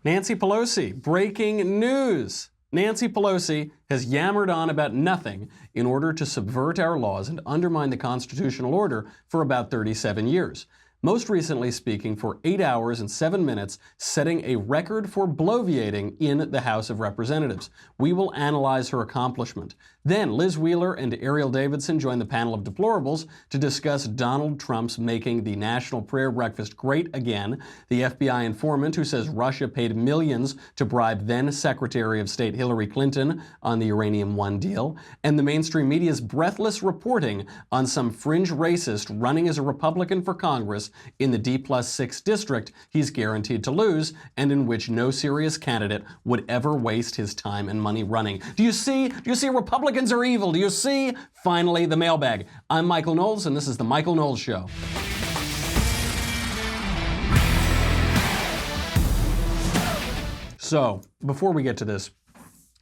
Nancy Pelosi, breaking news. Nancy Pelosi has yammered on about nothing in order to subvert our laws and undermine the constitutional order for about 37 years. Most recently speaking for 8 hours and 7 minutes, setting a record for bloviating in the House of Representatives. We will analyze her accomplishment. Then Liz Wheeler and Erielle Davidson join the panel of deplorables to discuss Donald Trump's making the National Prayer Breakfast great again, the FBI informant who says Russia paid millions to bribe then Secretary of State Hillary Clinton on the Uranium One deal, and the mainstream media's breathless reporting on some fringe racist running as a Republican for Congress in the D+6 district he's guaranteed to lose, and in which no serious candidate would ever waste his time and money running. Do you see Republicans are evil? Do you see? Finally, the mailbag. I'm Michael Knowles, and this is The Michael Knowles Show. So, before we get to this,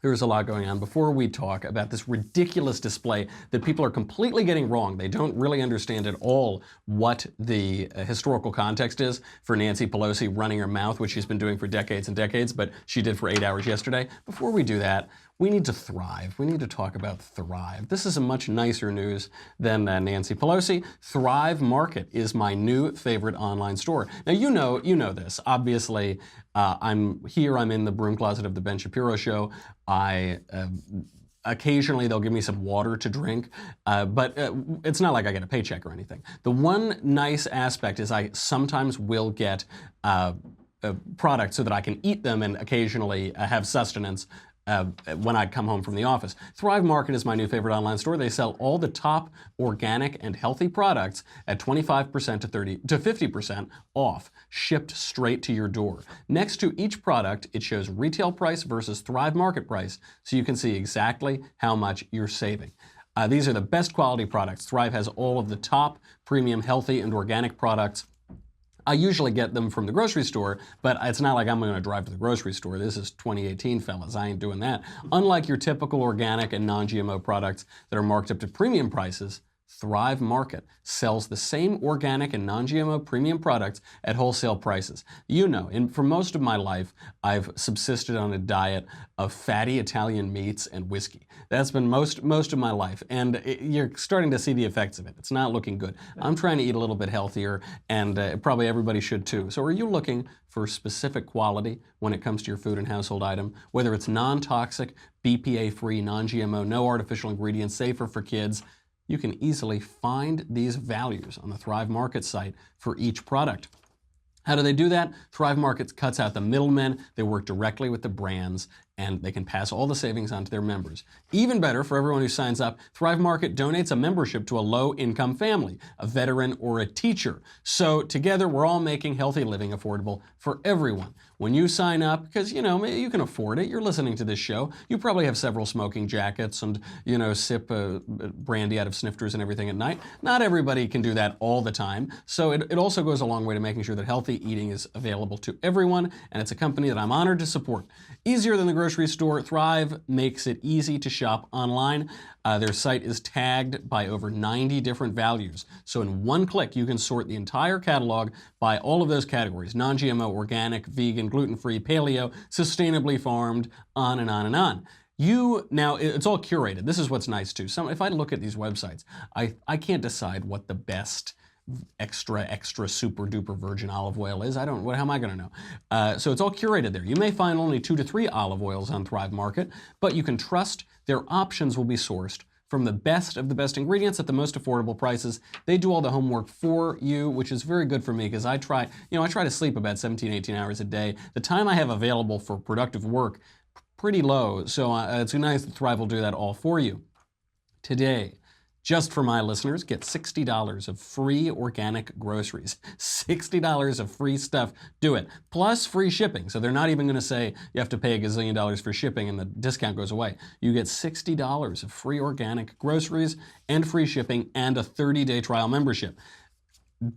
there's a lot going on. Before we talk about this ridiculous display that people are completely getting wrong, they don't really understand at all what the historical context is for Nancy Pelosi running her mouth, which she's been doing for decades and decades, but she did for 8 hours yesterday. Before we do that, we need to thrive. We need to talk about Thrive. This is a much nicer news than Nancy Pelosi. Thrive Market is my new favorite online store. Now, you know this. Obviously, I'm in the broom closet of the Ben Shapiro Show. Occasionally they'll give me some water to drink, but it's not like I get a paycheck or anything. The one nice aspect is I sometimes will get products so that I can eat them and occasionally have sustenance when I come home from the office. Thrive Market is my new favorite online store. They sell all the top organic and healthy products at 25% to 50% off, shipped straight to your door. Next to each product, it shows retail price versus Thrive Market price, so you can see exactly how much you're saving. These are the best quality products. Thrive has all of the top premium healthy and organic products. I usually get them from the grocery store, but it's not like I'm going to drive to the grocery store. This is 2018, fellas. I ain't doing that. Unlike your typical organic and non-GMO products that are marked up to premium prices, Thrive Market sells the same organic and non-GMO premium products at wholesale prices. You know, for most of my life, I've subsisted on a diet of fatty Italian meats and whiskey. That's been most of my life, and you're starting to see the effects of it. It's not looking good. I'm trying to eat a little bit healthier, and probably everybody should too. So are you looking for specific quality when it comes to your food and household item? Whether it's non-toxic, BPA-free, non-GMO, no artificial ingredients, safer for kids, you can easily find these values on the Thrive Market site for each product. How do they do that? Thrive Market cuts out the middlemen. They work directly with the brands, and they can pass all the savings on to their members. Even better, for everyone who signs up, Thrive Market donates a membership to a low-income family, a veteran, or a teacher. So together, we're all making healthy living affordable for everyone. When you sign up, because, you know, you can afford it, you're listening to this show, you probably have several smoking jackets and, you know, sip brandy out of snifters and everything at night. Not everybody can do that all the time. So it also goes a long way to making sure that healthy eating is available to everyone, and it's a company that I'm honored to support. Easier than the grocery store, Thrive makes it easy to shop online. Their site is tagged by over 90 different values. So in one click, you can sort the entire catalog by all of those categories: non-GMO, organic, vegan, gluten-free, paleo, sustainably farmed, on and on and on. Now, it's all curated. This is what's nice too. If I look at these websites, I can't decide what the best extra super duper virgin olive oil is. How am I going to know? So it's all curated there. You may find only 2 to 3 olive oils on Thrive Market, but you can trust their options will be sourced from the best of the best ingredients at the most affordable prices. They do all the homework for you, which is very good for me because I try to sleep about 17, 18 hours a day. The time I have available for productive work, pretty low. So it's nice that Thrive will do that all for you. Today, just for my listeners, get $60 of free organic groceries. $60 of free stuff. Do it. Plus free shipping. So they're not even going to say you have to pay $1 gazillion for shipping and the discount goes away. You get $60 of free organic groceries and free shipping and a 30-day trial membership.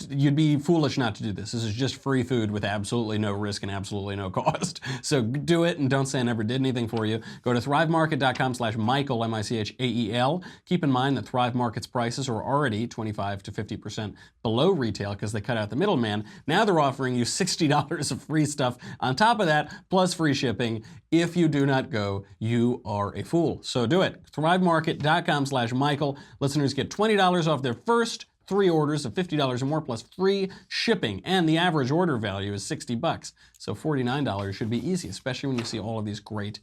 You'd be foolish not to do this. This is just free food with absolutely no risk and absolutely no cost. So do it and don't say I never did anything for you. Go to thrivemarket.com/Michael, M-I-C-H-A-E-L. Keep in mind that Thrive Market's prices are already 25 to 50% below retail because they cut out the middleman. Now they're offering you $60 of free stuff on top of that, plus free shipping. If you do not go, you are a fool. So do it. thrivemarket.com/Michael. Listeners get $20 off their first 3 orders of $50 or more plus free shipping, and the average order value is $60. So $49 should be easy, especially when you see all of these great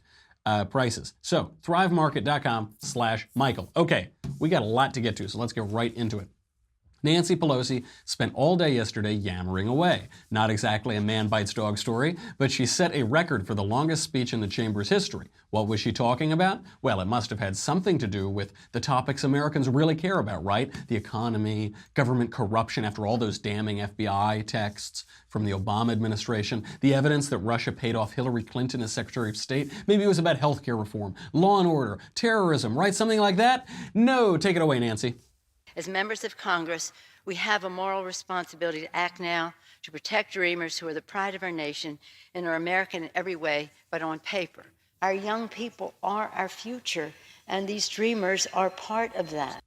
prices. So thrivemarket.com/Michael. Okay, we got a lot to get to, so let's get right into it. Nancy Pelosi spent all day yesterday yammering away. Not exactly a man bites dog story, but she set a record for the longest speech in the chamber's history. What was she talking about? Well, it must have had something to do with the topics Americans really care about, right? The economy, government corruption after all those damning FBI texts from the Obama administration, the evidence that Russia paid off Hillary Clinton as Secretary of State. Maybe it was about healthcare reform, law and order, terrorism, right? Something like that? No, take it away, Nancy. As members of Congress, we have a moral responsibility to act now to protect dreamers who are the pride of our nation and are American in every way, but on paper. Our young people are our future, and these dreamers are part of that.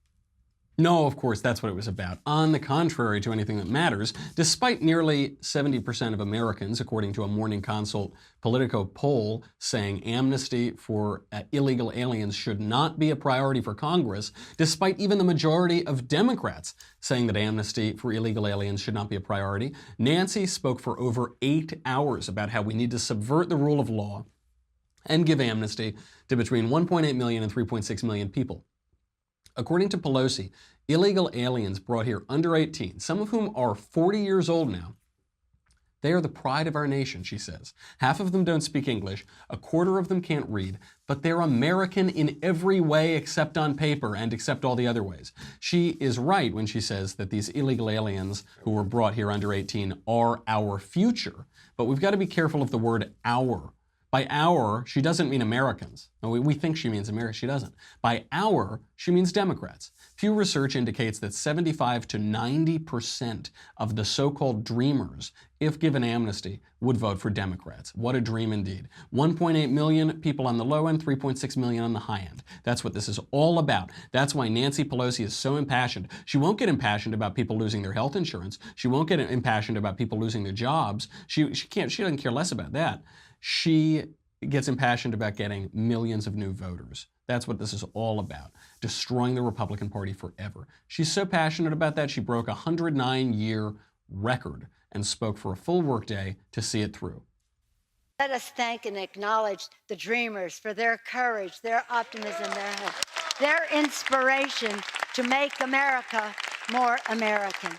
No, of course, that's what it was about. On the contrary to anything that matters, despite nearly 70% of Americans, according to a Morning Consult Politico poll, saying amnesty for illegal aliens should not be a priority for Congress, despite even the majority of Democrats saying that amnesty for illegal aliens should not be a priority, Nancy spoke for over 8 hours about how we need to subvert the rule of law and give amnesty to between 1.8 million and 3.6 million people. According to Pelosi, illegal aliens brought here under 18, some of whom are 40 years old now, they are the pride of our nation, she says. Half of them don't speak English, a quarter of them can't read, but they're American in every way except on paper and except all the other ways. She is right when she says that these illegal aliens who were brought here under 18 are our future, but we've got to be careful of the word our. By our, she doesn't mean Americans. No, we think she means America. She doesn't. By our, she means Democrats. Pew Research indicates that 75 to 90% of the so-called dreamers, if given amnesty, would vote for Democrats. What a dream indeed. 1.8 million people on the low end, 3.6 million on the high end. That's what this is all about. That's why Nancy Pelosi is so impassioned. She won't get impassioned about people losing their health insurance. She won't get impassioned about people losing their jobs. She doesn't care less about that. She gets impassioned about getting millions of new voters. That's what this is all about, destroying the Republican Party forever. She's so passionate about that, she broke a 109-year record and spoke for a full workday to see it through. Let us thank and acknowledge the dreamers for their courage, their optimism, their inspiration to make America more American.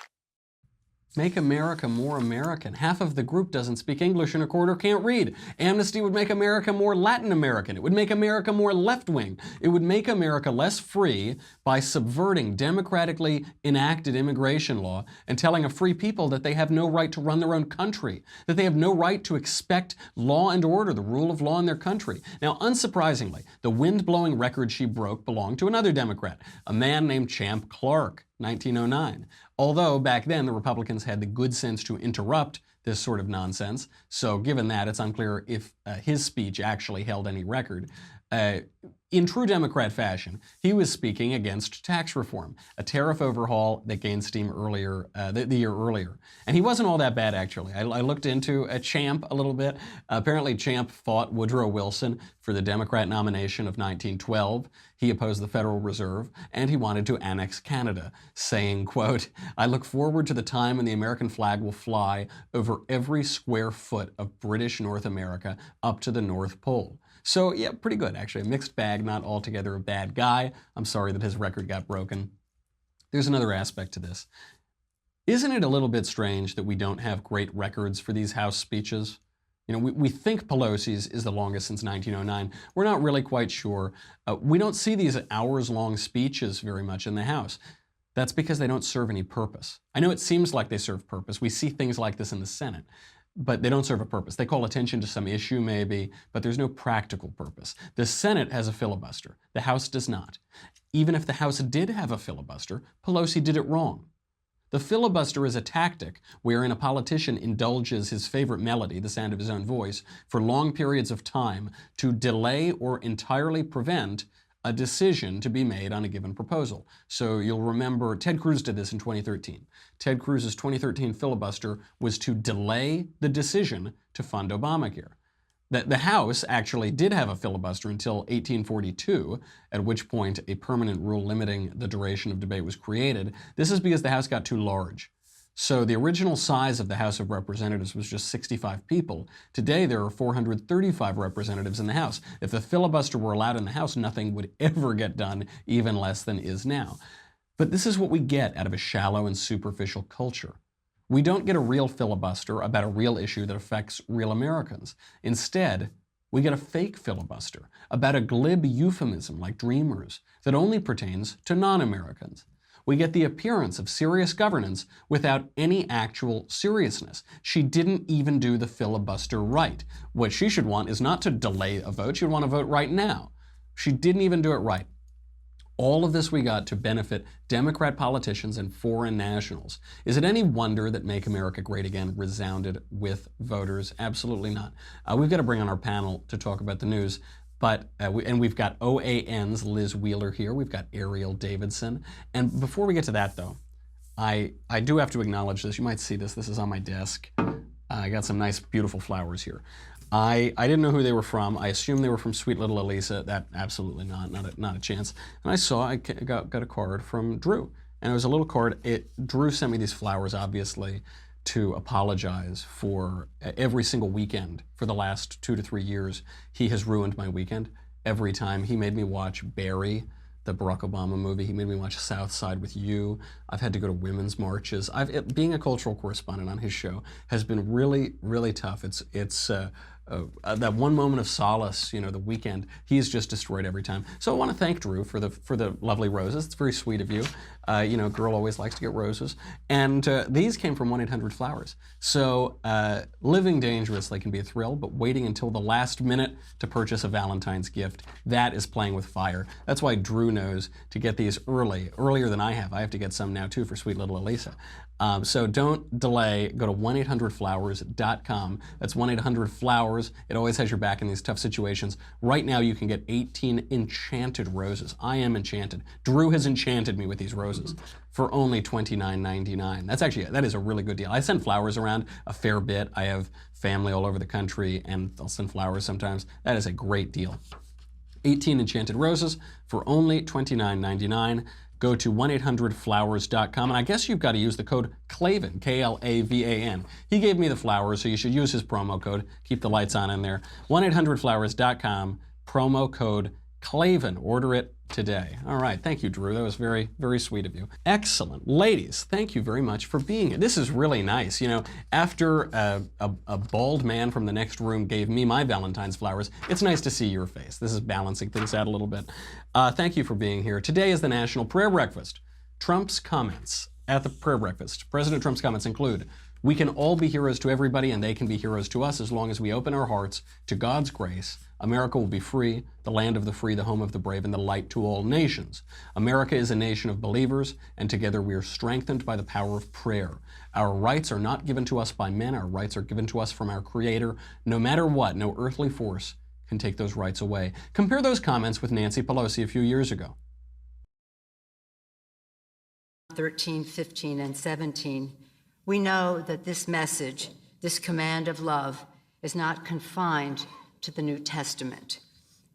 Make America more American. Half of the group doesn't speak English and a quarter can't read. Amnesty would make America more Latin American. It would make America more left-wing. It would make America less free by subverting democratically enacted immigration law and telling a free people that they have no right to run their own country, that they have no right to expect law and order, the rule of law in their country. Now, unsurprisingly, the wind-blowing record she broke belonged to another Democrat, a man named Champ Clark, 1909. Although back then the Republicans had the good sense to interrupt this sort of nonsense, so given that, it's unclear if his speech actually held any record. In true Democrat fashion, he was speaking against tax reform, a tariff overhaul that gained steam earlier, the year earlier. And he wasn't all that bad, actually. I looked into Champ a little bit. Apparently, Champ fought Woodrow Wilson for the Democrat nomination of 1912. He opposed the Federal Reserve, and he wanted to annex Canada, saying, quote, "I look forward to the time when the American flag will fly over every square foot of British North America up to the North Pole." So yeah, pretty good actually. A mixed bag, not altogether a bad guy. I'm sorry that his record got broken. There's another aspect to this. Isn't it a little bit strange that we don't have great records for these House speeches? You know, we think Pelosi's is the longest since 1909. We're not really quite sure. We don't see these hours-long speeches very much in the House. That's because they don't serve any purpose. I know it seems like they serve purpose. We see things like this in the Senate, but they don't serve a purpose. They call attention to some issue maybe, but there's no practical purpose. The Senate has a filibuster. The House does not. Even if the House did have a filibuster, Pelosi did it wrong. The filibuster is a tactic wherein a politician indulges his favorite melody, the sound of his own voice, for long periods of time to delay or entirely prevent a decision to be made on a given proposal. So you'll remember Ted Cruz did this in 2013. Ted Cruz's 2013 filibuster was to delay the decision to fund Obamacare. The House actually did have a filibuster until 1842, at which point a permanent rule limiting the duration of debate was created. This is because the House got too large. So the original size of the House of Representatives was just 65 people. Today there are 435 representatives in the House. If the filibuster were allowed in the House, nothing would ever get done, even less than is now. But this is what we get out of a shallow and superficial culture. We don't get a real filibuster about a real issue that affects real Americans. Instead, we get a fake filibuster about a glib euphemism like dreamers that only pertains to non-Americans. We get the appearance of serious governance without any actual seriousness. She didn't even do the filibuster right. What she should want is not to delay a vote, she'd want to vote right now. She didn't even do it right. All of this we got to benefit Democrat politicians and foreign nationals. Is it any wonder that Make America Great Again resounded with voters? Absolutely not. We've got to bring on our panel to talk about the news. But we've got OAN's Liz Wheeler here. We've got Erielle Davidson. And before we get to that, though, I do have to acknowledge this. You might see this. This is on my desk. I got some nice, beautiful flowers here. I didn't know who they were from. I assumed they were from sweet little Elisa. That absolutely not a chance. And I got a card from Drew. And it was a little card. Drew sent me these flowers, obviously, to apologize for every single weekend for the last 2 to 3 years. He has ruined my weekend every time. He made me watch Barry, the Barack Obama movie. He made me watch South Side with You. I've had to go to women's marches. Being a cultural correspondent on his show has been really, really tough. It's that one moment of solace, the weekend, he's just destroyed every time. So I want to thank Drew for the lovely roses. It's very sweet of you. A girl always likes to get roses. And these came from 1-800-Flowers. So living dangerously can be a thrill, but waiting until the last minute to purchase a Valentine's gift, that is playing with fire. That's why Drew knows to get these earlier than I have. I have to get some now too for sweet little Elisa. So don't delay. Go to 1-800-Flowers.com. That's 1-800-Flowers. It always has your back in these tough situations. Right now you can get 18 enchanted roses. I am enchanted. Drew has enchanted me with these roses for only $29.99. That is a really good deal. I send flowers around a fair bit. I have family all over the country and I'll send flowers sometimes. That is a great deal. 18 enchanted roses for only $29.99. Go to 1-800-Flowers.com, and I guess you've got to use the code Klavan, K-L-A-V-A-N. He gave me the flowers, so you should use his promo code. Keep the lights on in there. 1-800-Flowers.com, promo code Klavan. Order it today. All right, thank you, Drew. That was very, very sweet of you. Excellent. Ladies, thank you very much for being here. This is really nice. After a bald man from the next room gave me my Valentine's flowers, it's nice to see your face. This is balancing things out a little bit. Thank you for being here. Today is the National Prayer Breakfast. Trump's comments at the prayer breakfast. President Trump's comments include, "We can all be heroes to everybody and they can be heroes to us as long as we open our hearts to God's grace. America will be free, the land of the free, the home of the brave, and the light to all nations. America is a nation of believers, and together we are strengthened by the power of prayer. Our rights are not given to us by men, our rights are given to us from our Creator. No matter what, no earthly force can take those rights away." Compare those comments with Nancy Pelosi a few years ago. 13, 15, and 17, we know that this message, this command of love, is not confined to the New Testament.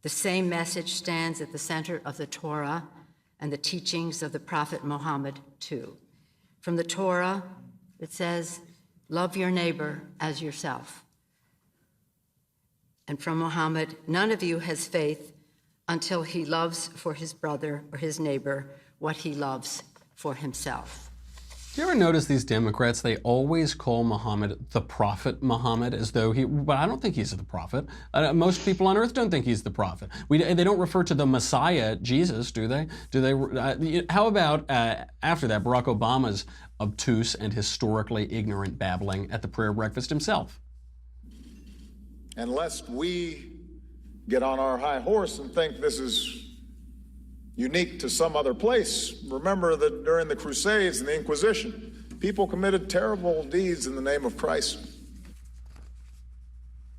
The same message stands at the center of the Torah and the teachings of the prophet Muhammad too. From the Torah, it says, "Love your neighbor as yourself." And from Muhammad, "None of you has faith until he loves for his brother or his neighbor what he loves for himself." Do you ever notice these Democrats, they always call Muhammad the prophet Muhammad as though but I don't think he's the prophet. Most people on earth don't think he's the prophet. They don't refer to the Messiah, Jesus, do they? How about, after that, Barack Obama's obtuse and historically ignorant babbling at the prayer breakfast himself? And lest we get on our high horse and think this is unique to some other place, remember that during the Crusades and the Inquisition, people committed terrible deeds in the name of Christ.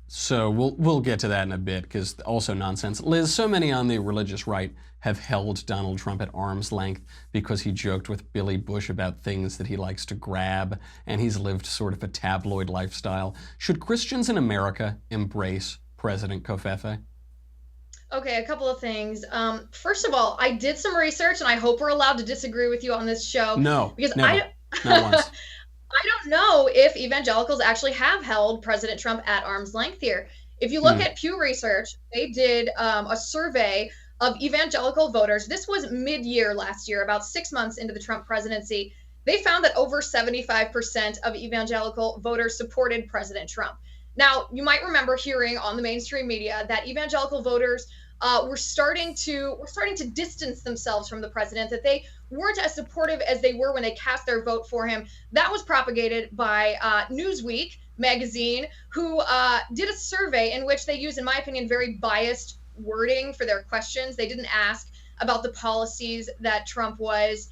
So we'll get to that in a bit, because also nonsense. Liz, so many on the religious right have held Donald Trump at arm's length because he joked with Billy Bush about things that he likes to grab, and he's lived sort of a tabloid lifestyle. Should Christians in America embrace President Covfefe? Okay, a couple of things. First of all, I did some research, and I hope we're allowed to disagree with you on this show. No, because never. Not once. I don't know if evangelicals actually have held President Trump at arm's length here. If you look at Pew Research, they did a survey of evangelical voters. This was mid-year last year, about 6 months into the Trump presidency. They found that over 75% of evangelical voters supported President Trump. Now, you might remember hearing on the mainstream media that evangelical voters were starting to distance themselves from the president, that they weren't as supportive as they were when they cast their vote for him. That was propagated by Newsweek magazine, who did a survey in which they used, in my opinion, very biased wording for their questions. They didn't ask about the policies that Trump was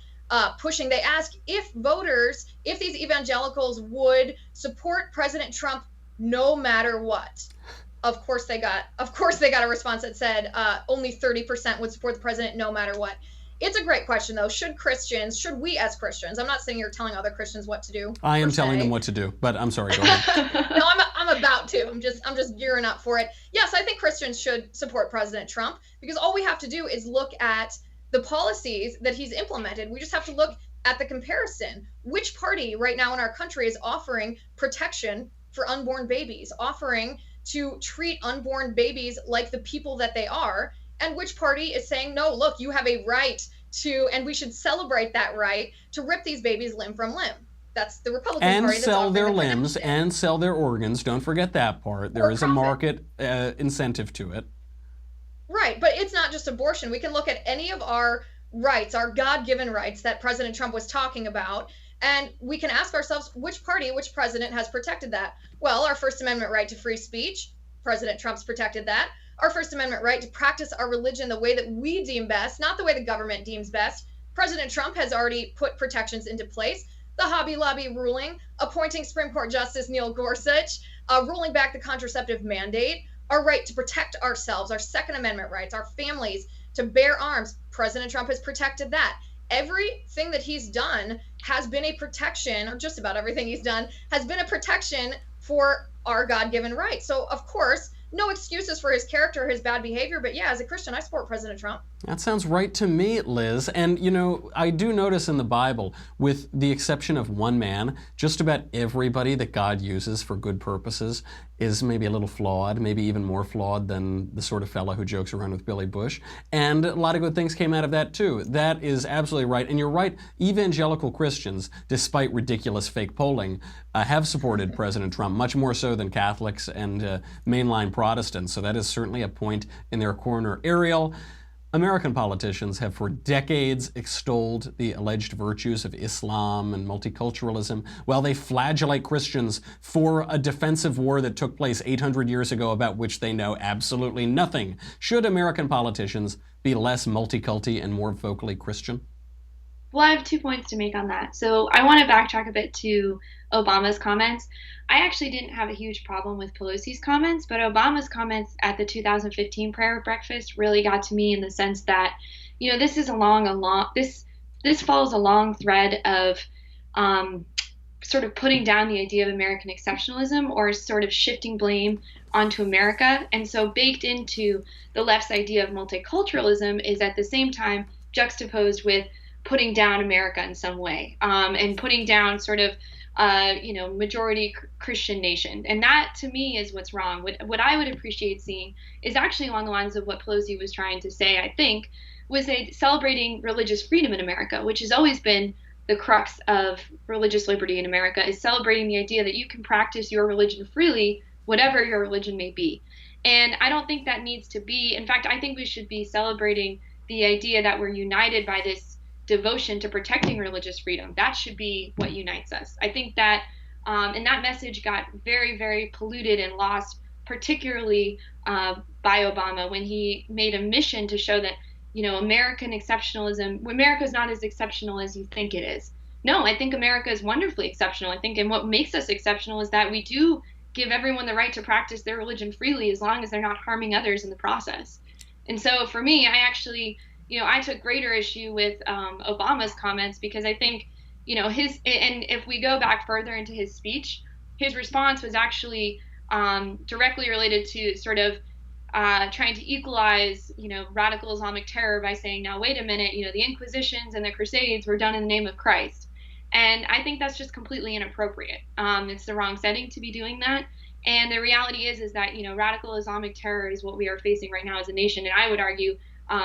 pushing. They asked if these evangelicals would support President Trump no matter what. Of course they got a response that said only 30% would support the president no matter what. It's a great question, though. Should we as Christians, I'm not sitting here telling other Christians what to do. I am telling them what to do, but I'm sorry, go ahead. No, I'm about to. I'm just gearing up for it. Yes, I think Christians should support President Trump, because all we have to do is look at the policies that he's implemented. We just have to look at the comparison. Which party right now in our country is offering protection for unborn babies, offering to treat unborn babies like the people that they are, and which party is saying, no, look, you have a right to, and we should celebrate that right, to rip these babies limb from limb. That's the Republican Party. And sell their limbs and sell their organs. Don't forget that part. There is a market incentive to it. Right, but it's not just abortion. We can look at any of our rights, our God-given rights that President Trump was talking about, and we can ask ourselves, which president has protected that? Well, our First Amendment right to free speech, President Trump's protected that. Our First Amendment right to practice our religion the way that we deem best, not the way the government deems best. President Trump has already put protections into place. The Hobby Lobby ruling, appointing Supreme Court Justice Neil Gorsuch, rolling back the contraceptive mandate, our right to protect ourselves, our Second Amendment rights, our families to bear arms. President Trump has protected that. Everything that he's done has been a protection, or just about everything he's done has been a protection for our God-given rights. So, of course, no excuses for his character, his bad behavior, but yeah, as a Christian, I support President Trump. That sounds right to me, Liz. And, you know, I do notice in the Bible, with the exception of one man, just about everybody that God uses for good purposes is maybe a little flawed, maybe even more flawed than the sort of fellow who jokes around with Billy Bush. And a lot of good things came out of that, too. That is absolutely right. And you're right, evangelical Christians, despite ridiculous fake polling, have supported President Trump, much more so than Catholics and mainline Protestants. So that is certainly a point in their corner. Erielle, American politicians have for decades extolled the alleged virtues of Islam and multiculturalism, while they flagellate Christians for a defensive war that took place 800 years ago about which they know absolutely nothing. Should American politicians be less multiculti and more vocally Christian? Well, I have 2 points to make on that. So I want to backtrack a bit to Obama's comments. I actually didn't have a huge problem with Pelosi's comments, but Obama's comments at the 2015 prayer breakfast really got to me in the sense that, you know, this is this follows a long thread of sort of putting down the idea of American exceptionalism, or sort of shifting blame onto America. And so baked into the left's idea of multiculturalism is at the same time juxtaposed with putting down America in some way, and putting down sort of, majority Christian nation. And that, to me, is what's wrong. What I would appreciate seeing is actually along the lines of what Pelosi was trying to say, I think, was celebrating religious freedom in America, which has always been the crux of religious liberty in America, is celebrating the idea that you can practice your religion freely, whatever your religion may be. And I don't think that needs to be, in fact, I think we should be celebrating the idea that we're united by this devotion to protecting religious freedom. That should be what unites us. I think that, and that message got very, very polluted and lost, particularly by Obama, when he made a mission to show that, you know, American exceptionalism, America is not as exceptional as you think it is. No, I think America is wonderfully exceptional. I think, and what makes us exceptional is that we do give everyone the right to practice their religion freely as long as they're not harming others in the process. And so for me, I actually, I took greater issue with Obama's comments because I think, and if we go back further into his speech, his response was actually directly related to sort of trying to equalize, radical Islamic terror by saying, now, wait a minute, the Inquisitions and the Crusades were done in the name of Christ. And I think that's just completely inappropriate. It's the wrong setting to be doing that. And the reality is that, radical Islamic terror is what we are facing right now as a nation. And I would argue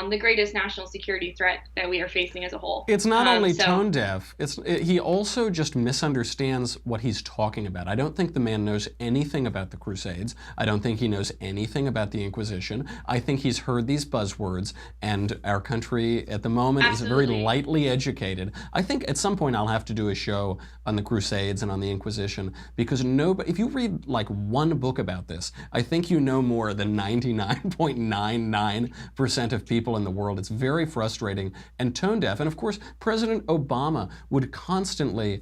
the greatest national security threat that we are facing as a whole. It's not only tone deaf, he also just misunderstands what he's talking about. I don't think the man knows anything about the Crusades. I don't think he knows anything about the Inquisition. I think he's heard these buzzwords, and our country at the moment is very lightly educated. I think at some point I'll have to do a show on the Crusades and on the Inquisition, because if you read like one book about this, I think you know more than 99.99% of people in the world. It's very frustrating and tone deaf. And of course, President Obama would constantly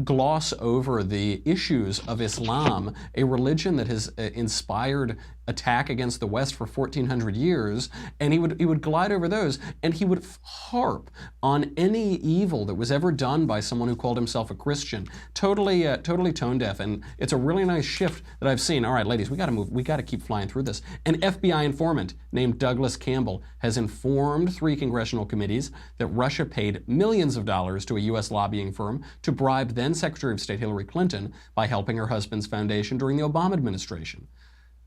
gloss over the issues of Islam, a religion that has inspired attack against the West for 1,400 years, and he would glide over those, and he would harp on any evil that was ever done by someone who called himself a Christian. Totally tone deaf, and it's a really nice shift that I've seen. All right, ladies, we got to move. We got to keep flying through this. An FBI informant named Douglas Campbell has informed 3 congressional committees that Russia paid millions of dollars to a U.S. lobbying firm to bribe then Secretary of State Hillary Clinton by helping her husband's foundation during the Obama administration.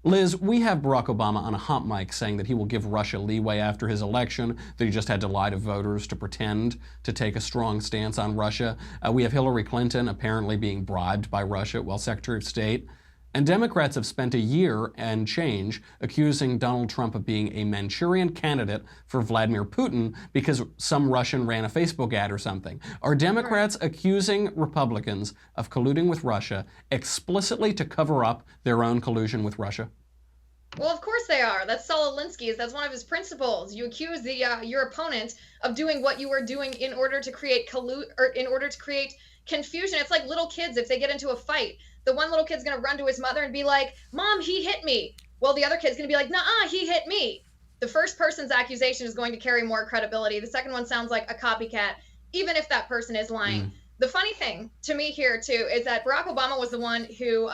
Liz, we have Barack Obama on a hot mic saying that he will give Russia leeway after his election, that he just had to lie to voters to pretend to take a strong stance on Russia. We have Hillary Clinton apparently being bribed by Russia while Secretary of State. And Democrats have spent a year and change accusing Donald Trump of being a Manchurian candidate for Vladimir Putin because some Russian ran a Facebook ad or something. Are Democrats accusing Republicans of colluding with Russia explicitly to cover up their own collusion with Russia? Well, of course they are. That's Saul Alinsky's. That's one of his principles. You accuse your opponent of doing what you are doing in order to create confusion. It's like little kids if they get into a fight. The one little kid's going to run to his mother and be like, "Mom, he hit me." Well, the other kid's going to be like, "Nuh-uh, he hit me." The first person's accusation is going to carry more credibility. The second one sounds like a copycat, even if that person is lying. The funny thing to me here, too, is that Barack Obama was the one who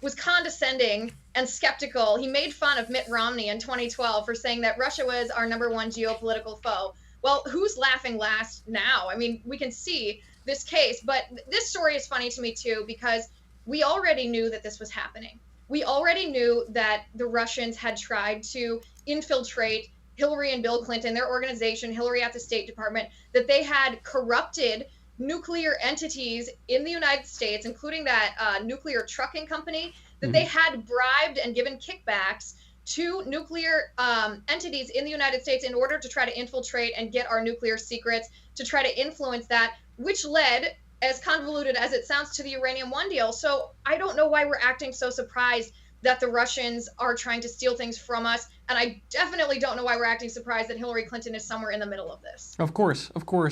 was condescending and skeptical. He made fun of Mitt Romney in 2012 for saying that Russia was our #1 geopolitical foe. Well, who's laughing last now? I mean, we can see this case, but this story is funny to me, too, because we already knew that this was happening. We already knew that the Russians had tried to infiltrate Hillary and Bill Clinton, their organization, Hillary at the State Department, that they had corrupted nuclear entities in the United States, including that nuclear trucking company, that they had bribed and given kickbacks to nuclear entities in the United States in order to try to infiltrate and get our nuclear secrets, to try to influence that, which led, as convoluted as it sounds, to the Uranium One deal. So I don't know why we're acting so surprised that the Russians are trying to steal things from us. And I definitely don't know why we're acting surprised that Hillary Clinton is somewhere in the middle of this. Of course.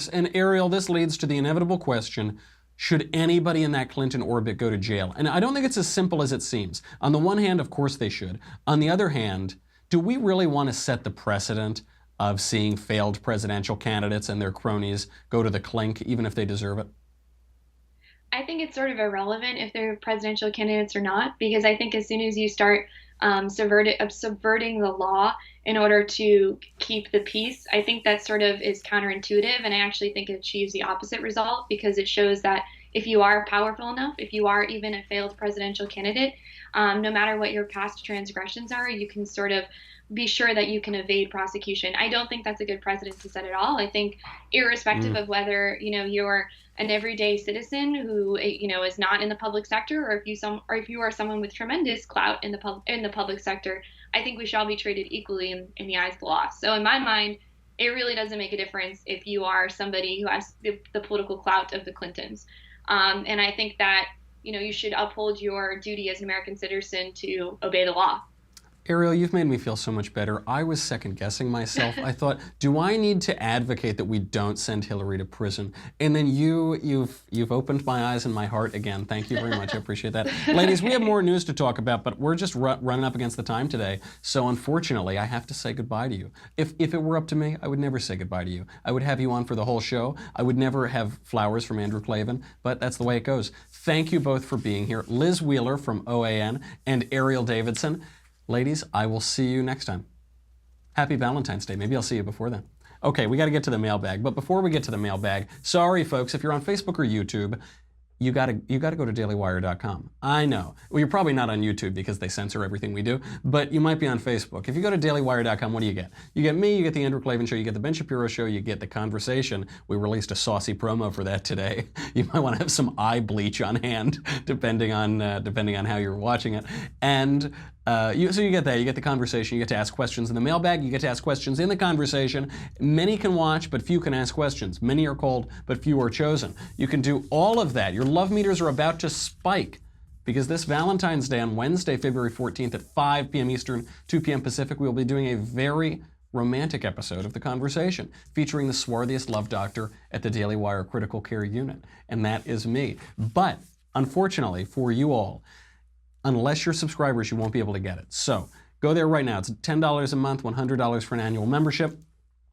And Erielle, this leads to the inevitable question, should anybody in that Clinton orbit go to jail? And I don't think it's as simple as it seems. On the one hand, of course they should. On the other hand, do we really want to set the precedent of seeing failed presidential candidates and their cronies go to the clink, even if they deserve it? I think it's sort of irrelevant if they're presidential candidates or not, because I think as soon as you start subverting the law in order to keep the peace, I think that sort of is counterintuitive, and I actually think it achieves the opposite result, because it shows that if you are powerful enough, if you are even a failed presidential candidate, no matter what your past transgressions are, you can sort of be sure that you can evade prosecution. I don't think that's a good precedent to set at all. I think irrespective of whether, you're an everyday citizen who, is not in the public sector, or if you are someone with tremendous clout in the public sector, I think we should all be treated equally in the eyes of the law. So in my mind, it really doesn't make a difference if you are somebody who has the political clout of the Clintons. And I think that, you should uphold your duty as an American citizen to obey the law. Arielle, you've made me feel so much better. I was second-guessing myself. I thought, do I need to advocate that we don't send Hillary to prison? And then you've opened my eyes and my heart again. Thank you very much. I appreciate that. Ladies, we have more news to talk about, but we're just running up against the time today. So unfortunately, I have to say goodbye to you. If it were up to me, I would never say goodbye to you. I would have you on for the whole show. I would never have flowers from Andrew Klavan, but that's the way it goes. Thank you both for being here. Liz Wheeler from OAN and Erielle Davidson. Ladies, I will see you next time. Happy Valentine's Day. Maybe I'll see you before then. Okay, we got to get to the mailbag. But before we get to the mailbag, sorry, folks, if you're on Facebook or YouTube, you got to go to dailywire.com. I know. Well, you're probably not on YouTube because they censor everything we do, but you might be on Facebook. If you go to dailywire.com, what do you get? You get me, you get the Andrew Klavan Show, you get the Ben Shapiro Show, you get the Conversation. We released a saucy promo for that today. You might want to have some eye bleach on hand, depending on how you're watching it. And so you get that, you get the Conversation, you get to ask questions in the mailbag, you get to ask questions in the Conversation. Many can watch, but few can ask questions. Many are called, but few are chosen. You can do all of that. Your love meters are about to spike because this Valentine's Day on Wednesday, February 14th at 5 p.m. Eastern, 2 p.m. Pacific, we'll be doing a very romantic episode of The Conversation featuring the swarthiest love doctor at the Daily Wire Critical Care Unit, and that is me. But unfortunately for you all, unless you're subscribers, you won't be able to get it. So go there right now. It's $10 a month, $100 for an annual membership.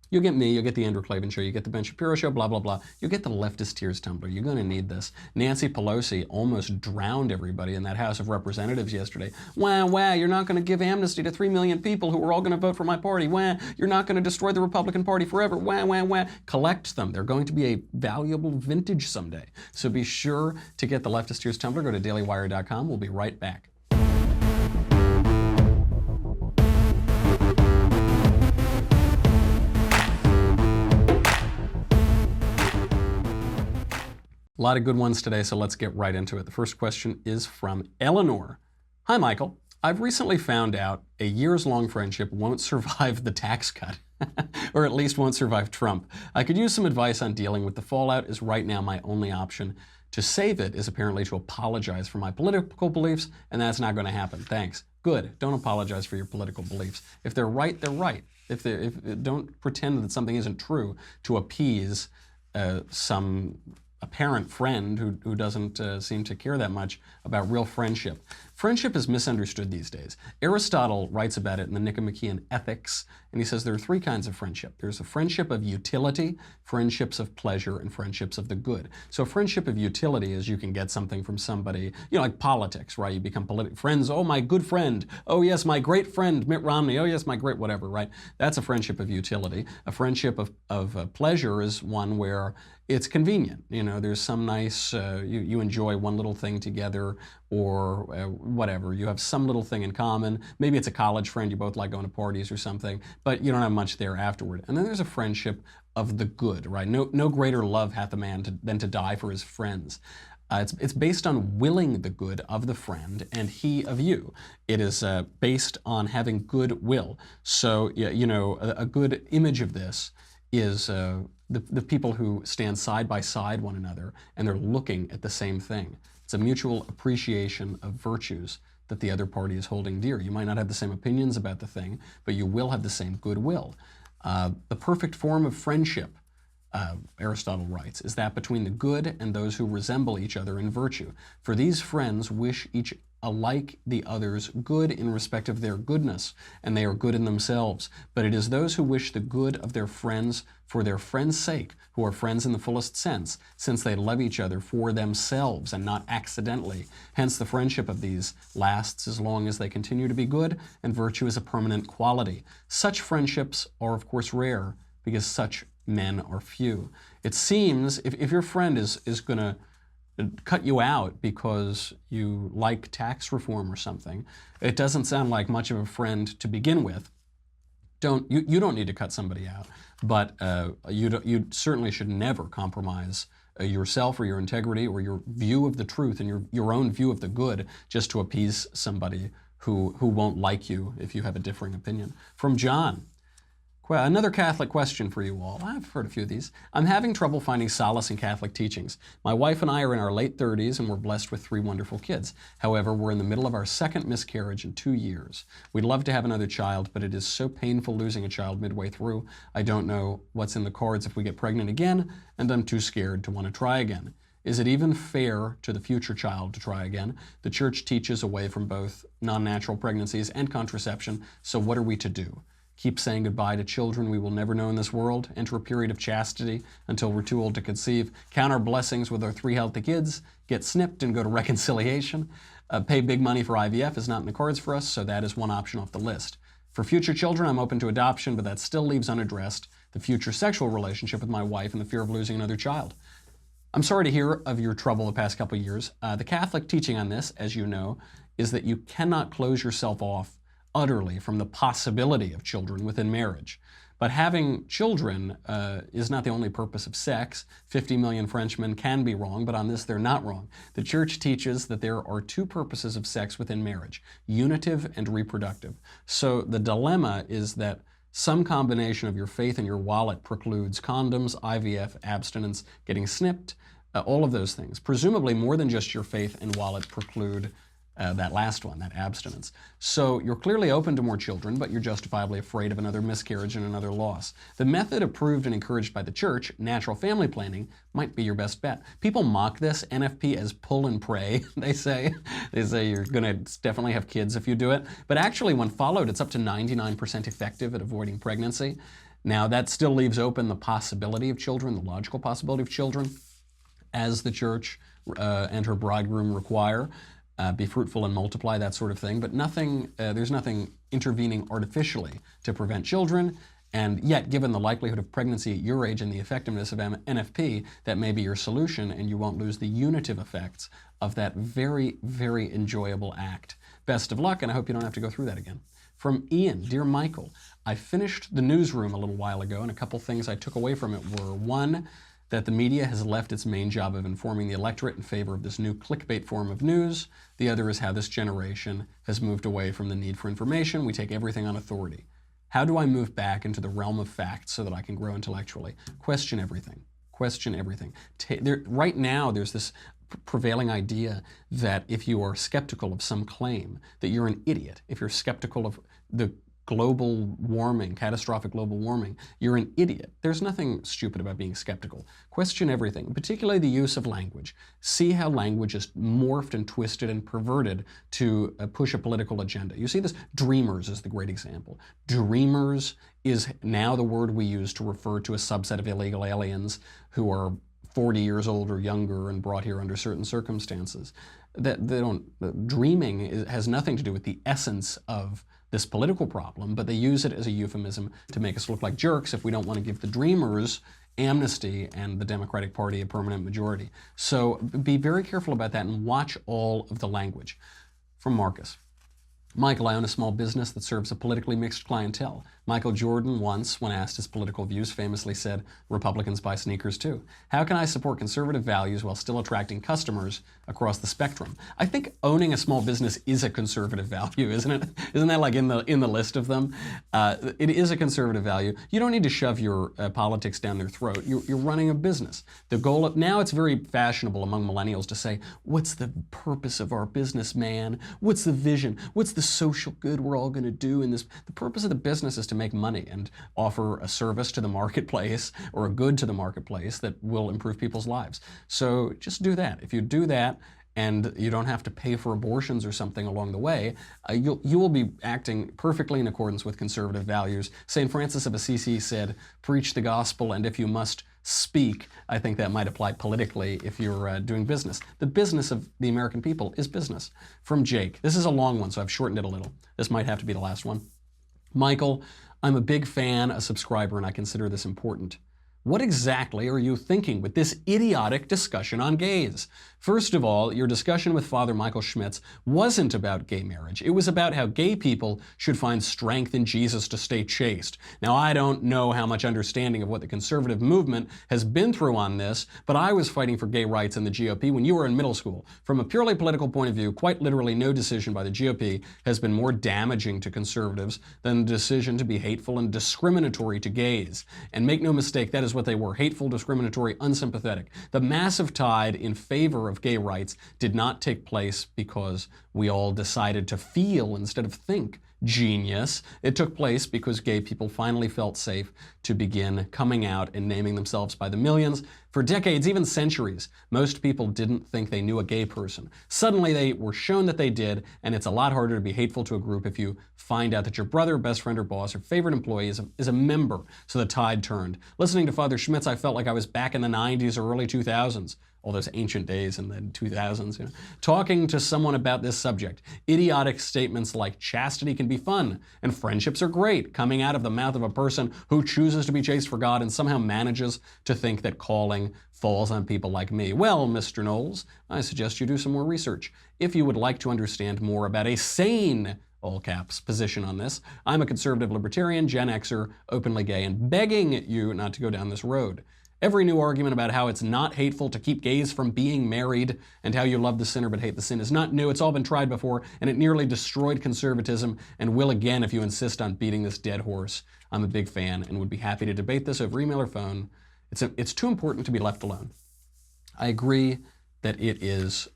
You'll get me, you'll get the Andrew Klavan Show, you get the Ben Shapiro Show, blah, blah, blah. You'll get the Leftist Tears Tumbler. You're going to need this. Nancy Pelosi almost drowned everybody in that House of Representatives yesterday. Wah, you're not going to give amnesty to 3 million people who are all going to vote for my party. Wah, you're not going to destroy the Republican Party forever. Wah. Collect them. They're going to be a valuable vintage someday. So be sure to get the Leftist Tears Tumbler. Go to dailywire.com. We'll be right back. A lot of good ones today, so let's get right into it. The first question is from Eleanor. Hi, Michael. I've recently found out a years-long friendship won't survive the tax cut, or at least won't survive Trump. I could use some advice on dealing with the fallout, as right now my only option to save it is apparently to apologize for my political beliefs, and that's not going to happen. Thanks. Good. Don't apologize for your political beliefs. If they're right, they're right. Don't pretend that something isn't true to appease some apparent friend who doesn't seem to care that much about real friendship. Friendship is misunderstood these days. Aristotle writes about it in the Nicomachean Ethics, and he says there are 3 kinds of friendship. There's a friendship of utility, friendships of pleasure, and friendships of the good. So a friendship of utility is you can get something from somebody, like politics, right? You become friends. Oh, my good friend. Oh, yes, my great friend, Mitt Romney. Oh, yes, my great whatever, right? That's a friendship of utility. A friendship of pleasure is one where it's convenient. There's some nice, you enjoy one little thing together or whatever. You have some little thing in common. Maybe it's a college friend. You both like going to parties or something, but you don't have much there afterward. And then there's a friendship of the good, right? No greater love hath a man than to die for his friends. It's based on willing the good of the friend and he of you. It is based on having good will. So, a good image of this is the people who stand side by side one another and they're looking at the same thing. It's a mutual appreciation of virtues that the other party is holding dear. You might not have the same opinions about the thing, but you will have the same goodwill. The perfect form of friendship, Aristotle writes, is that between the good and those who resemble each other in virtue. For these friends wish each alike the others good in respect of their goodness, and they are good in themselves. But it is those who wish the good of their friends for their friends' sake, who are friends in the fullest sense, since they love each other for themselves and not accidentally. Hence the friendship of these lasts as long as they continue to be good, and virtue is a permanent quality. Such friendships are of course rare, because such men are few. It seems, if your friend is going to cut you out because you like tax reform or something, it doesn't sound like much of a friend to begin with. You don't need to cut somebody out, but you certainly should never compromise yourself or your integrity or your view of the truth and your own view of the good just to appease somebody who won't like you if you have a differing opinion. From John. Another Catholic question for you all. I've heard a few of these. I'm having trouble finding solace in Catholic teachings. My wife and I are in our late 30s and we're blessed with 3 wonderful kids. However, we're in the middle of our 2nd miscarriage in 2 years. We'd love to have another child, but it is so painful losing a child midway through. I don't know what's in the cards if we get pregnant again, and I'm too scared to want to try again. Is it even fair to the future child to try again? The church teaches away from both non-natural pregnancies and contraception, so what are we to do? Keep saying goodbye to children we will never know in this world, enter a period of chastity until we're too old to conceive, count our blessings with our 3 healthy kids, get snipped and go to reconciliation. Pay big money for IVF is not in the cards for us, so that is one option off the list. For future children, I'm open to adoption, but that still leaves unaddressed the future sexual relationship with my wife and the fear of losing another child. I'm sorry to hear of your trouble the past couple of years. The Catholic teaching on this, as you know, is that you cannot close yourself off utterly from the possibility of children within marriage. But having children is not the only purpose of sex. 50 million Frenchmen can be wrong, but on this they're not wrong. The Church teaches that there are 2 purposes of sex within marriage, unitive and reproductive. So the dilemma is that some combination of your faith and your wallet precludes condoms, IVF, abstinence, getting snipped, all of those things. Presumably more than just your faith and wallet preclude that last one, that abstinence. So you're clearly open to more children, but you're justifiably afraid of another miscarriage and another loss. The method approved and encouraged by the Church, natural family planning, might be your best bet. People mock this NFP as pull and pray, they say. They say you're gonna definitely have kids if you do it. But actually, when followed, it's up to 99% effective at avoiding pregnancy. Now, that still leaves open the possibility of children, the logical possibility of children, as the Church and her bridegroom require. Be fruitful and multiply, that sort of thing. But nothing, there's nothing intervening artificially to prevent children. And yet, given the likelihood of pregnancy at your age and the effectiveness of NFP, that may be your solution, and you won't lose the unitive effects of that very, very enjoyable act. Best of luck, and I hope you don't have to go through that again. From Ian, Dear Michael, I finished The Newsroom a little while ago, and a couple things I took away from it were, 1, that the media has left its main job of informing the electorate in favor of this new clickbait form of news. The other is how this generation has moved away from the need for information. We take everything on authority. How do I move back into the realm of facts so that I can grow intellectually? Question everything. Question everything. Right now, there's this prevailing idea that if you are skeptical of some claim, that you're an idiot. If you're skeptical of the global warming, catastrophic global warming, you're an idiot. There's nothing stupid about being skeptical. Question everything, particularly the use of language. See how language is morphed and twisted and perverted to push a political agenda. You see this? Dreamers is the great example. Dreamers is now the word we use to refer to a subset of illegal aliens who are 40 years old or younger and brought here under certain circumstances. Dreaming has nothing to do with the essence of this political problem, but they use it as a euphemism to make us look like jerks if we don't want to give the Dreamers amnesty and the Democratic Party a permanent majority. So be very careful about that and watch all of the language. From Marcus. Michael, I own a small business that serves a politically mixed clientele. Michael Jordan once, when asked his political views, famously said, Republicans buy sneakers too. How can I support conservative values while still attracting customers across the spectrum? I think owning a small business is a conservative value, isn't it? Isn't that like in the list of them? It is a conservative value. You don't need to shove your politics down their throat. You're running a business. The goal of, now it's very fashionable among millennials to say, what's the purpose of our business, man? What's the vision? What's the social good we're all going to do in this? The purpose of the business is to make money and offer a service to the marketplace or a good to the marketplace that will improve people's lives. So just do that. If you do that and you don't have to pay for abortions or something along the way, you will be acting perfectly in accordance with conservative values. St. Francis of Assisi said, preach the gospel, and if you must speak, I think that might apply politically if you're doing business. The business of the American people is business. From Jake. This is a long one, so I've shortened it a little. This might have to be the last one. Michael, I'm a big fan, a subscriber, and I consider this important. What exactly are you thinking with this idiotic discussion on gays? First of all, your discussion with Father Michael Schmitz wasn't about gay marriage. It was about how gay people should find strength in Jesus to stay chaste. Now, I don't know how much understanding of what the conservative movement has been through on this, but I was fighting for gay rights in the GOP when you were in middle school. From a purely political point of view, quite literally no decision by the GOP has been more damaging to conservatives than the decision to be hateful and discriminatory to gays. And make no mistake, that is what they were: hateful, discriminatory, unsympathetic. The massive tide in favor of gay rights did not take place because we all decided to feel instead of think. Genius. It took place because gay people finally felt safe to begin coming out and naming themselves by the millions. For decades, even centuries, most people didn't think they knew a gay person. Suddenly they were shown that they did, and it's a lot harder to be hateful to a group if you find out that your brother, best friend, or boss, or favorite employee is a member. So the tide turned. Listening to Father Schmitz, I felt like I was back in the 90s or early 2000s. All those ancient days in the 2000s, talking to someone about this subject. Idiotic statements like chastity can be fun and friendships are great, coming out of the mouth of a person who chooses to be chaste for God and somehow manages to think that calling falls on people like me. Well, Mr. Knowles, I suggest you do some more research. If you would like to understand more about a sane, all caps, position on this, I'm a conservative libertarian, Gen Xer, openly gay, and begging you not to go down this road. Every new argument about how it's not hateful to keep gays from being married and how you love the sinner but hate the sin is not new. It's all been tried before, and it nearly destroyed conservatism and will again if you insist on beating this dead horse. I'm a big fan and would be happy to debate this over email or phone. It's too important to be left alone. I agree that it is,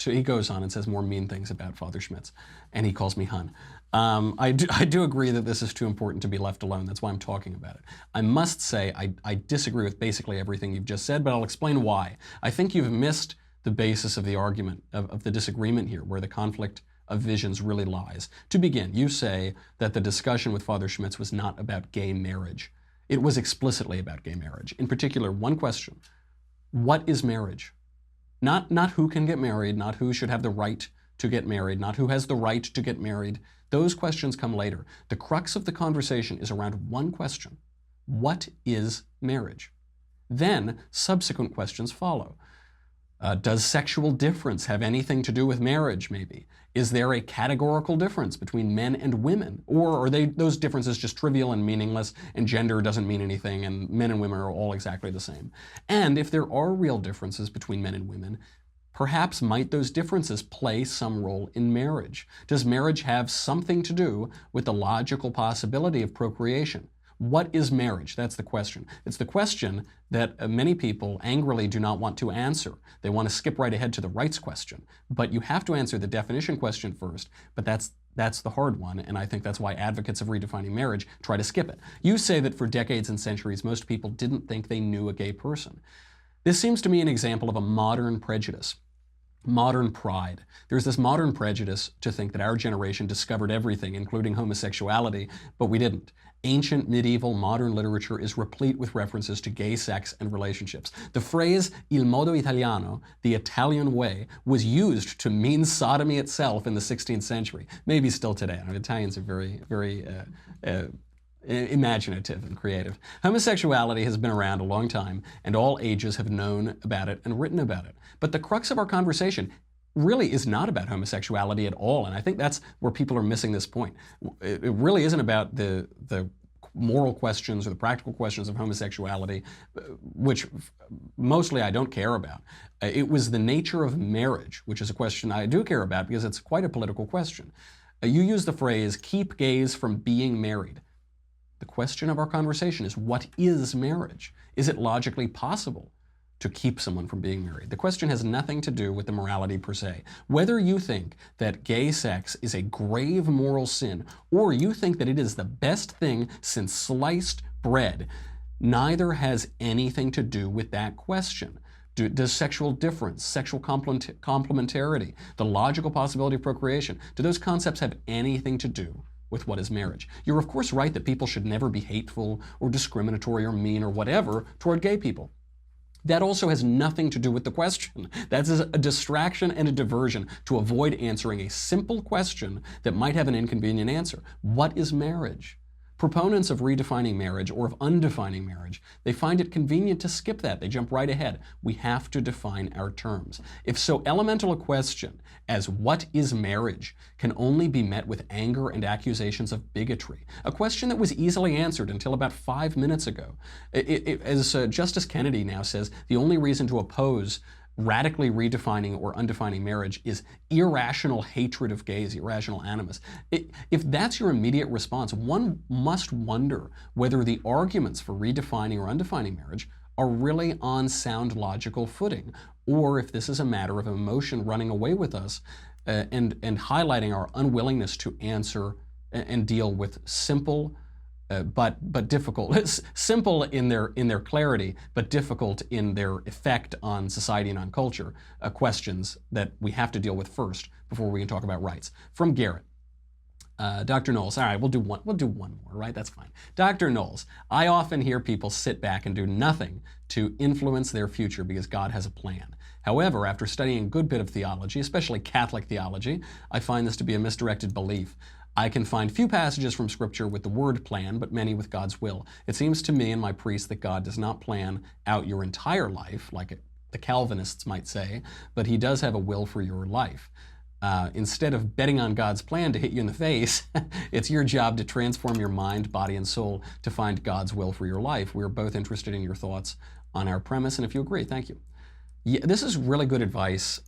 he goes on and says more mean things about Father Schmitz, and he calls me Hun. I do agree that this is too important to be left alone. That's why I'm talking about it. I must say I disagree with basically everything you've just said, but I'll explain why. I think you've missed the basis of the argument, of the disagreement here, where the conflict of visions really lies. To begin, you say that the discussion with Father Schmitz was not about gay marriage. It was explicitly about gay marriage. In particular, one question: what is marriage? Not who can get married, not who should have the right to get married, not who has the right to get married. Those questions come later. The crux of the conversation is around one question: what is marriage? Then subsequent questions follow. Does sexual difference have anything to do with marriage, maybe? Is there a categorical difference between men and women? Or are those differences just trivial and meaningless, and gender doesn't mean anything, and men and women are all exactly the same? And if there are real differences between men and women, perhaps might those differences play some role in marriage? Does marriage have something to do with the logical possibility of procreation? What is marriage? That's the question. It's the question that many people angrily do not want to answer. They want to skip right ahead to the rights question. But you have to answer the definition question first, but that's the hard one, and I think that's why advocates of redefining marriage try to skip it. You say that for decades and centuries, most people didn't think they knew a gay person. This seems to me an example of a modern prejudice. Modern pride. There's this modern prejudice to think that our generation discovered everything, including homosexuality, but we didn't. Ancient, medieval, modern literature is replete with references to gay sex and relationships. The phrase il modo italiano, the Italian way, was used to mean sodomy itself in the 16th century, maybe still today. I mean, Italians are very imaginative and creative. Homosexuality has been around a long time, and all ages have known about it and written about it. But the crux of our conversation really is not about homosexuality at all, and I think that's where people are missing this point. It really isn't about the moral questions or the practical questions of homosexuality, which mostly I don't care about. It was the nature of marriage, which is a question I do care about because it's quite a political question. You use the phrase, keep gays from being married. The question of our conversation is, what is marriage? Is it logically possible to keep someone from being married? The question has nothing to do with the morality per se. Whether you think that gay sex is a grave moral sin, or you think that it is the best thing since sliced bread, neither has anything to do with that question. Does sexual difference, sexual complementarity, the logical possibility of procreation, do those concepts have anything to do with what is marriage? You're of course right that people should never be hateful or discriminatory or mean or whatever toward gay people. That also has nothing to do with the question. That's a distraction and a diversion to avoid answering a simple question that might have an inconvenient answer. What is marriage? Proponents of redefining marriage or of undefining marriage, they find it convenient to skip that. They jump right ahead. We have to define our terms. If so elemental a question as what is marriage can only be met with anger and accusations of bigotry, a question that was easily answered until about 5 minutes ago. As Justice Kennedy now says, the only reason to oppose radically redefining or undefining marriage is irrational hatred of gays, irrational animus. If that's your immediate response, one must wonder whether the arguments for redefining or undefining marriage are really on sound logical footing, or if this is a matter of emotion running away with us and highlighting our unwillingness to answer and deal with simple but difficult, simple in their clarity, but difficult in their effect on society and on culture, questions that we have to deal with first before we can talk about rights. From Garrett. Dr. Knowles, all right, we'll do one more, right? That's fine. Dr. Knowles, I often hear people sit back and do nothing to influence their future because God has a plan. However, after studying a good bit of theology, especially Catholic theology, I find this to be a misdirected belief. I can find few passages from Scripture with the word plan, but many with God's will. It seems to me and my priest that God does not plan out your entire life, like the Calvinists might say, but He does have a will for your life. Instead of betting on God's plan to hit you in the face, it's your job to transform your mind, body, and soul to find God's will for your life. We're both interested in your thoughts on our premise, and if you agree, thank you. Yeah, this is really good advice.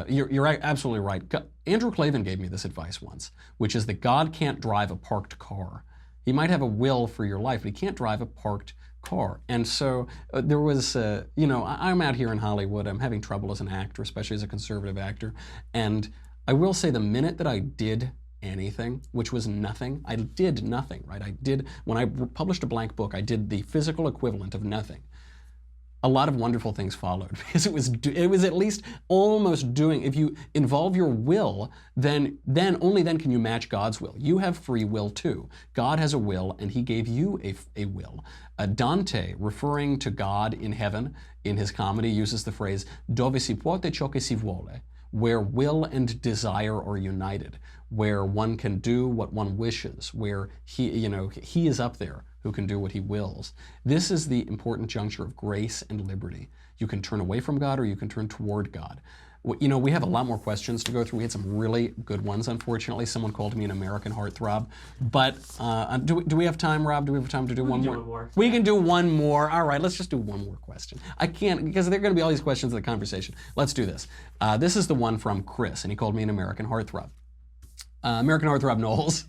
You're absolutely right. Andrew Klavan gave me this advice once, which is that God can't drive a parked car. He might have a will for your life, but He can't drive a parked car. And so there was, I'm out here in Hollywood. I'm having trouble as an actor, especially as a conservative actor. And I will say the minute that I did anything, which was nothing, I did nothing, right? When I published a blank book, I did the physical equivalent of nothing. A lot of wonderful things followed because it was at least almost doing. If you involve your will, then only then can you match God's will. You have free will too. God has a will, and He gave you a will. Dante, referring to God in heaven in his comedy, uses the phrase "dove si può ciò che si vuole," where will and desire are united, where one can do what one wishes, where He is up there who can do what He wills. This is the important juncture of grace and liberty. You can turn away from God or you can turn toward God. We have a lot more questions to go through. We had some really good ones, unfortunately. Someone called me an American heartthrob. But do we have time, Rob? Do we have time to do one more? We can do one more. All right, let's just do one more question. I can't, because there are going to be all these questions in the conversation. Let's do this. This is the one from Chris, and he called me an American heartthrob. American Heartthrob Knowles.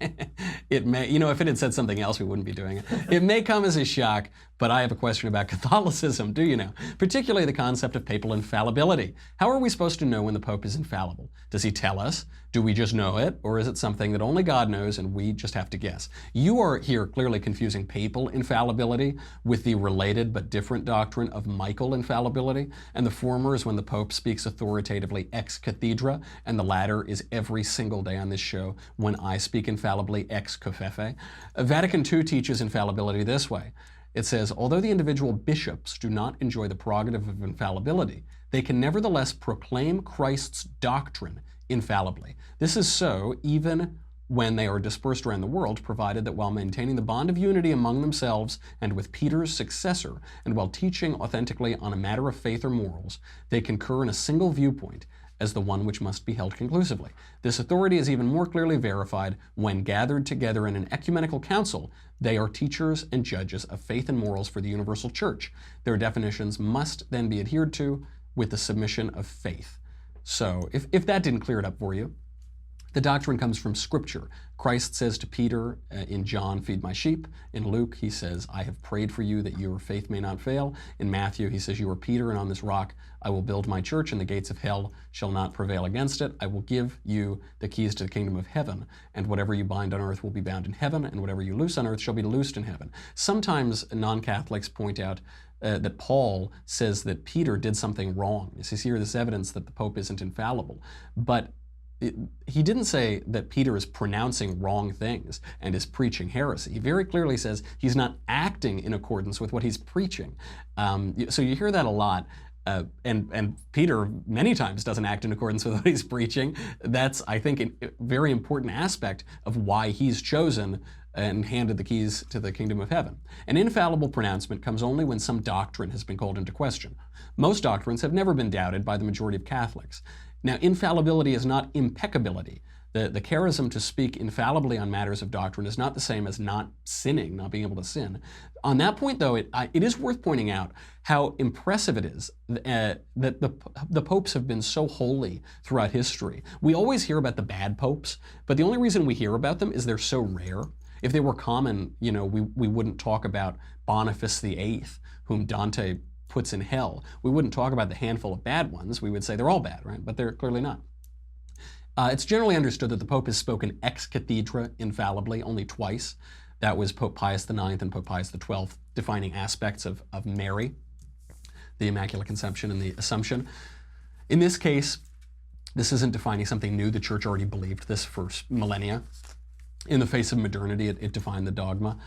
It may, if it had said something else, we wouldn't be doing it. It may come as a shock, but I have a question about Catholicism, do you know? Particularly the concept of papal infallibility. How are we supposed to know when the Pope is infallible? Does he tell us? Do we just know it? Or is it something that only God knows and we just have to guess? You are here clearly confusing papal infallibility with the related but different doctrine of Michael infallibility. And the former is when the Pope speaks authoritatively ex cathedra, and the latter is every single day on this show when I speak infallibly ex cofefe. Vatican II teaches infallibility this way. It says, although the individual bishops do not enjoy the prerogative of infallibility, they can nevertheless proclaim Christ's doctrine infallibly. This is so even when they are dispersed around the world, provided that while maintaining the bond of unity among themselves and with Peter's successor, and while teaching authentically on a matter of faith or morals, they concur in a single viewpoint as the one which must be held conclusively. This authority is even more clearly verified when gathered together in an ecumenical council. They are teachers and judges of faith and morals for the universal church. Their definitions must then be adhered to with the submission of faith. So if that didn't clear it up for you, the doctrine comes from Scripture. Christ says to Peter in John, feed my sheep. In Luke, he says, I have prayed for you that your faith may not fail. In Matthew, he says, you are Peter, and on this rock I will build my church, and the gates of hell shall not prevail against it. I will give you the keys to the kingdom of heaven, and whatever you bind on earth will be bound in heaven, and whatever you loose on earth shall be loosed in heaven. Sometimes non-Catholics point out that Paul says that Peter did something wrong. This is here this evidence that the Pope isn't infallible. But he didn't say that Peter is pronouncing wrong things and is preaching heresy. He very clearly says he's not acting in accordance with what he's preaching. So you hear that a lot. And Peter many times doesn't act in accordance with what he's preaching. That's, I think, a very important aspect of why he's chosen and handed the keys to the kingdom of heaven. An infallible pronouncement comes only when some doctrine has been called into question. Most doctrines have never been doubted by the majority of Catholics. Now, infallibility is not impeccability. The charism to speak infallibly on matters of doctrine is not the same as not sinning, not being able to sin. On that point, though, it is worth pointing out how impressive it is that the popes have been so holy throughout history. We always hear about the bad popes, but the only reason we hear about them is they're so rare. If they were common, you know, we wouldn't talk about Boniface VIII, whom Dante puts in hell. We wouldn't talk about the handful of bad ones. We would say they're all bad, right? But they're clearly not. It's generally understood that the Pope has spoken ex cathedra infallibly only twice. That was Pope Pius IX and Pope Pius XII, defining aspects of Mary, the Immaculate Conception and the Assumption. In this case, this isn't defining something new. The Church already believed this for millennia. In the face of modernity, it defined the dogma.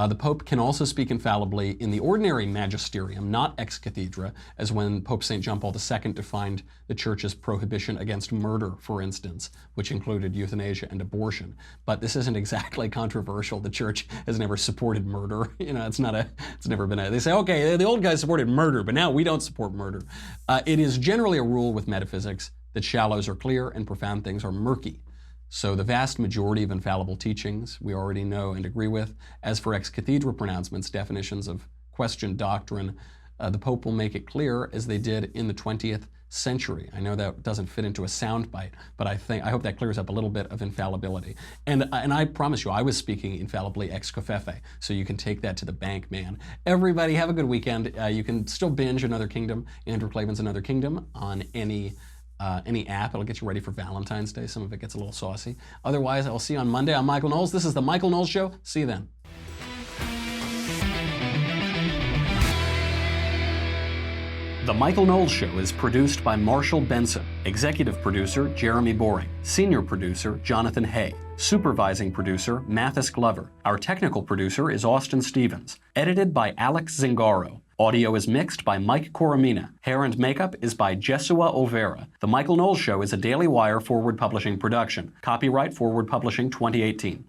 The Pope can also speak infallibly in the ordinary magisterium, not ex cathedra, as when Pope St. John Paul II defined the Church's prohibition against murder, for instance, which included euthanasia and abortion. But this isn't exactly controversial. The Church has never supported murder. You know, it's never been they say, okay, the old guys supported murder, but now we don't support murder. It is generally a rule with metaphysics that shallows are clear and profound things are murky. So the vast majority of infallible teachings we already know and agree with. As for ex cathedra pronouncements, definitions of questioned doctrine, the Pope will make it clear as they did in the 20th century. I know that doesn't fit into a soundbite, but I hope that clears up a little bit of infallibility. And I promise you, I was speaking infallibly ex cofefe, so you can take that to the bank, man. Everybody, have a good weekend. You can still binge Another Kingdom, Andrew Klavan's Another Kingdom, on any app. It'll get you ready for Valentine's Day. Some of it gets a little saucy. Otherwise, I'll see you on Monday. I'm Michael Knowles. This is The Michael Knowles Show. See you then. The Michael Knowles Show is produced by Marshall Benson, executive producer Jeremy Boring, senior producer Jonathan Hay, supervising producer Mathis Glover. Our technical producer is Austin Stevens, edited by Alex Zingaro. Audio is mixed by Mike Coromina. Hair and makeup is by Jesua Olvera. The Michael Knowles Show is a Daily Wire Forward Publishing production. Copyright Forward Publishing 2018.